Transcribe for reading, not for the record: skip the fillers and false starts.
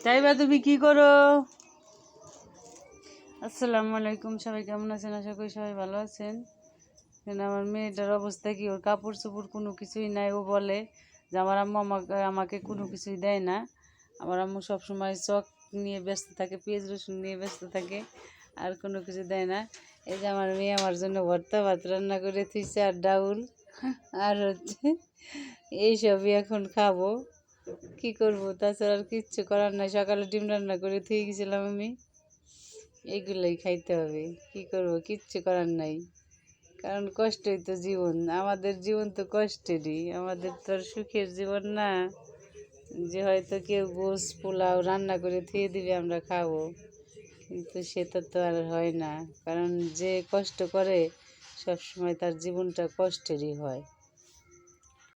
তাইবা তুমি কি করো? আসসালামু আলাইকুম, সবাই কেমন আছেন? আশা করি সবাই ভালো আছেন। কিন্তু আমার মেয়েটার অবস্থা কি, ওর কাপড় চোপড় কোনো কিছুই নাই। ও বলে যে আমার আম্মু আমাকে কোনো কিছুই দেয় না। আমার আম্মু সবসময় চক নিয়ে ব্যস্ত থাকে, পেঁয়াজ রসুন নিয়ে ব্যস্ত থাকে, আর কোনো কিছু দেয় না। এই যে আমার মেয়ে আমার জন্য ভর্তা ভাত রান্না করে থুইছে, আর ডাউল, আর হচ্ছে এইসবই এখন খাবো। কি করব, তাছাড়া আর কিচ্ছু করার নাই। সকালে ডিম রান্না করে থুয়ে গেছিলাম আমি, এইগুলোই খাইতে হবে। কি করব, কিচ্ছু করার নাই। কারণ কষ্টই তো জীবন, আমাদের জীবন তো কষ্টেরই, আমাদের তো আর সুখের জীবন না যে হয়তো কেউ গোস পোলাও রান্না করে থুয়ে দিবে আমরা খাবো। কিন্তু সেটা তো আর হয় না, কারণ যে কষ্ট করে সবসময় তার জীবনটা কষ্টেরই হয়।